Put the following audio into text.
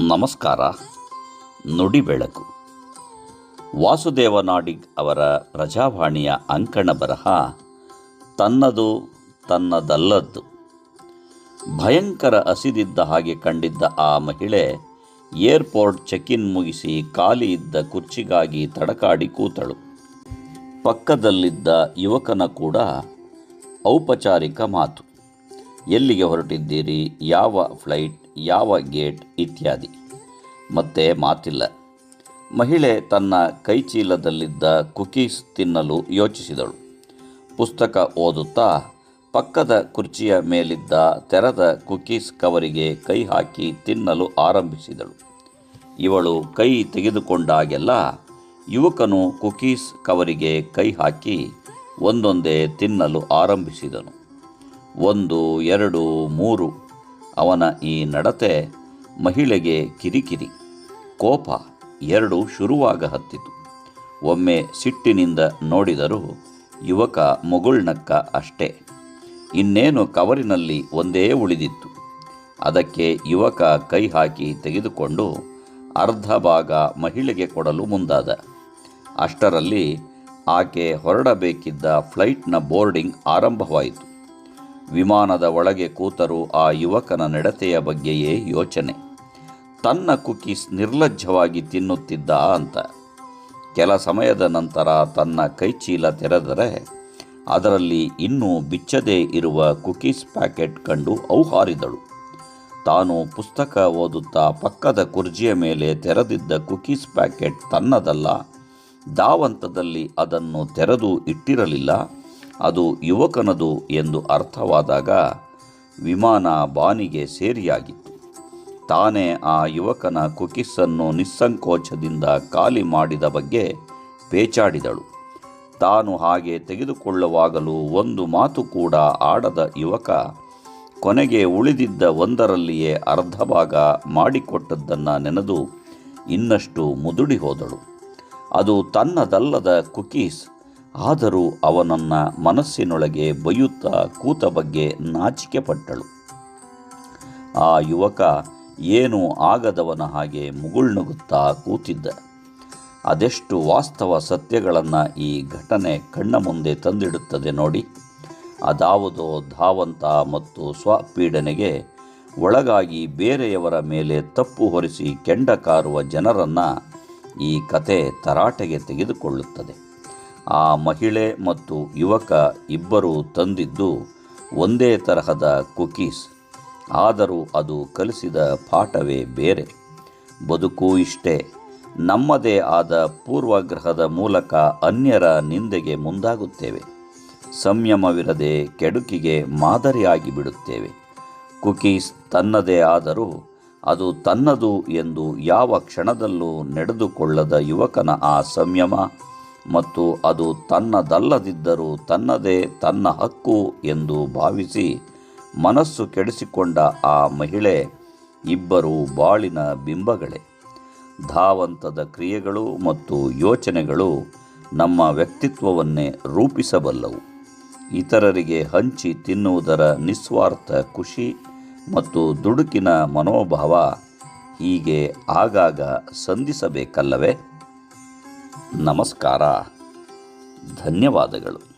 ನಮಸ್ಕಾರ. ನುಡಿ ಬೆಳಕು. ವಾಸುದೇವ ನಾಡಿಗ್ ಅವರ ಪ್ರಜಾವಾಣಿಯ ಅಂಕಣ ಬರಹ ತನ್ನದು ತನ್ನದಲ್ಲದ್ದು. ಭಯಂಕರ ಹಸಿದಿದ್ದ ಹಾಗೆ ಕಂಡಿದ್ದ ಆ ಮಹಿಳೆ ಏರ್ಪೋರ್ಟ್ ಚೆಕ್-ಇನ್ ಮುಗಿಸಿ ಖಾಲಿ ಇದ್ದ ಕುರ್ಚಿಗಾಗಿ ತಡಕಾಡಿ ಕೂತಳು. ಪಕ್ಕದಲ್ಲಿದ್ದ ಯುವಕನ ಕೂಡ ಔಪಚಾರಿಕ ಮಾತು. ಎಲ್ಲಿಗೆ ಹೊರಟಿದ್ದೀರಿ, ಯಾವ ಫ್ಲೈಟ್, ಯಾವ ಗೇಟ್ ಇತ್ಯಾದಿ. ಮತ್ತೆ ಮಾತಿಲ್ಲ. ಮಹಿಳೆ ತನ್ನ ಕೈಚೀಲದಲ್ಲಿದ್ದ ಕುಕೀಸ್ ತಿನ್ನಲು ಯೋಚಿಸಿದಳು. ಪುಸ್ತಕ ಓದುತ್ತಾ ಪಕ್ಕದ ಕುರ್ಚಿಯ ಮೇಲಿದ್ದ ತೆರೆದ ಕುಕೀಸ್ ಕವರಿಗೆ ಕೈ ಹಾಕಿ ತಿನ್ನಲು ಆರಂಭಿಸಿದಳು. ಇವಳು ಕೈ ತೆಗೆದುಕೊಂಡಾಗೆಲ್ಲ ಯುವಕನು ಕುಕೀಸ್ ಕವರಿಗೆ ಕೈ ಹಾಕಿ ಒಂದೊಂದೇ ತಿನ್ನಲು ಆರಂಭಿಸಿದನು. 1, 2, 3. ಅವನ ಈ ನಡತೆ ಮಹಿಳೆಗೆ ಕಿರಿಕಿರಿ, ಕೋಪ ಎರಡೂ ಶುರುವಾಗ ಹತ್ತಿತು. ಒಮ್ಮೆ ಸಿಟ್ಟಿನಿಂದ ನೋಡಿದರೂ ಯುವಕ ಮುಗುಳ್ನಕ್ಕ ಅಷ್ಟೇ. ಇನ್ನೇನು ಕವರಿನಲ್ಲಿ ಒಂದೇ ಉಳಿದಿತ್ತು. ಅದಕ್ಕೆ ಯುವಕ ಕೈ ಹಾಕಿ ತೆಗೆದುಕೊಂಡು ಅರ್ಧ ಭಾಗ ಮಹಿಳೆಗೆ ಕೊಡಲು ಮುಂದಾದ. ಅಷ್ಟರಲ್ಲಿ ಆಕೆ ಹೊರಡಬೇಕಿದ್ದ ಫ್ಲೈಟ್ನ ಬೋರ್ಡಿಂಗ್ ಆರಂಭವಾಯಿತು. ವಿಮಾನದ ಒಳಗೆ ಕೂತರೂ ಆ ಯುವಕನ ನಡತೆಯ ಬಗ್ಗೆಯೇ ಯೋಚನೆ. ತನ್ನ ಕುಕೀಸ್ ನಿರ್ಲಜ್ಜವಾಗಿ ತಿನ್ನುತ್ತಿದ್ದ ಅಂತ. ಕೆಲ ಸಮಯದ ನಂತರ ತನ್ನ ಕೈಚೀಲ ತೆರೆದರೆ ಅದರಲ್ಲಿ ಇನ್ನೂ ಬಿಚ್ಚದೇ ಇರುವ ಕುಕೀಸ್ ಪ್ಯಾಕೆಟ್ ಕಂಡು ಔಹಾರಿದಳು. ತಾನು ಪುಸ್ತಕ ಓದುತ್ತಾ ಪಕ್ಕದ ಕುರ್ಚಿಯ ಮೇಲೆ ತೆರೆದಿದ್ದ ಕುಕೀಸ್ ಪ್ಯಾಕೆಟ್ ತನ್ನದಲ್ಲ, ಧಾವಂತದಲ್ಲಿ ಅದನ್ನು ತೆರೆದು ಇಟ್ಟಿರಲಿಲ್ಲ, ಅದು ಯುವಕನದು ಎಂದು ಅರ್ಥವಾದಾಗ ವಿಮಾನ ಬಾನಿಗೆ ಸೇರಿಯಾಗಿತ್ತು. ತಾನೇ ಆ ಯುವಕನ ಕುಕೀಸನ್ನು ನಿಸ್ಸಂಕೋಚದಿಂದ ಖಾಲಿ ಮಾಡಿದ ಬಗ್ಗೆ ಪೇಚಾಡಿದಳು. ತಾನು ಹಾಗೆ ತೆಗೆದುಕೊಳ್ಳುವಾಗಲೂ ಒಂದು ಮಾತು ಕೂಡ ಆಡದ ಯುವಕ ಕೊನೆಗೆ ಉಳಿದಿದ್ದ ಒಂದರಲ್ಲಿಯೇ ಅರ್ಧ ಭಾಗ ಮಾಡಿಕೊಟ್ಟದ್ದನ್ನು ನೆನೆದು ಇನ್ನಷ್ಟು ಮುದುಡಿ ಹೋದಳು. ಅದು ತನ್ನದಲ್ಲದ ಕುಕೀಸ್. ಆದರೂ ಅವನನ್ನು ಮನಸ್ಸಿನೊಳಗೆ ಬೈಯುತ್ತಾ ಕೂತ ಬಗ್ಗೆ ನಾಚಿಕೆ ಪಟ್ಟಳು. ಆ ಯುವಕ ಏನೂ ಆಗದವನ ಹಾಗೆ ಮುಗುಳ್ನಗುತ್ತಾ ಕೂತಿದ್ದ. ಅದೆಷ್ಟು ವಾಸ್ತವ ಸತ್ಯಗಳನ್ನು ಈ ಘಟನೆ ಕಣ್ಣ ಮುಂದೆ ತಂದಿಡುತ್ತದೆ ನೋಡಿ. ಅದಾವುದೋ ಧಾವಂತ ಮತ್ತು ಸ್ವಪೀಡನೆಗೆ ಒಳಗಾಗಿ ಬೇರೆಯವರ ಮೇಲೆ ತಪ್ಪು ಹೊರಿಸಿ ಕೆಂಡ ಕಾರುವ ಜನರನ್ನು ಈ ಕತೆ ತರಾಟೆಗೆ ತೆಗೆದುಕೊಳ್ಳುತ್ತದೆ. ಆ ಮಹಿಳೆ ಮತ್ತು ಯುವಕ ಇಬ್ಬರೂ ತಂದಿದ್ದು ಒಂದೇ ತರಹದ ಕುಕೀಸ್. ಆದರೂ ಅದು ಕಲಿಸಿದ ಪಾಠವೇ ಬೇರೆ. ಬದುಕು ಇಷ್ಟೇ. ನಮ್ಮದೇ ಆದ ಪೂರ್ವಗ್ರಹದ ಮೂಲಕ ಅನ್ಯರ ನಿಂದೆಗೆ ಮುಂದಾಗುತ್ತೇವೆ. ಸಂಯಮವಿರದೆ ಕೆಡುಕಿಗೆ ಮಾದರಿಯಾಗಿ ಬಿಡುತ್ತೇವೆ. ಕುಕೀಸ್ ತನ್ನದೇ ಆದರೂ ಅದು ತನ್ನದು ಎಂದು ಯಾವ ಕ್ಷಣದಲ್ಲೂ ನಡೆದುಕೊಳ್ಳದ ಯುವಕನ ಆ ಸಂಯಮ ಮತ್ತು ಅದು ತನ್ನದಲ್ಲದಿದ್ದರೂ ತನ್ನದೇ, ತನ್ನ ಹಕ್ಕು ಎಂದು ಭಾವಿಸಿ ಮನಸ್ಸು ಕೆಡಿಸಿಕೊಂಡ ಆ ಮಹಿಳೆ ಇಬ್ಬರೂ ಬಾಳಿನ ಬಿಂಬಗಳೇ. ಧಾವಂತದ ಕ್ರಿಯೆಗಳು ಮತ್ತು ಯೋಚನೆಗಳು ನಮ್ಮ ವ್ಯಕ್ತಿತ್ವವನ್ನೇ ರೂಪಿಸಬಲ್ಲವು. ಇತರರಿಗೆ ಹಂಚಿ ತಿನ್ನುವುದರ ನಿಸ್ವಾರ್ಥ ಖುಷಿ ಮತ್ತು ದುಡುಕಿನ ಮನೋಭಾವ ಹೀಗೆ ಆಗಾಗ ಸಂಧಿಸಬೇಕಲ್ಲವೇ? ನಮಸ್ಕಾರ. ಧನ್ಯವಾದಗಳು.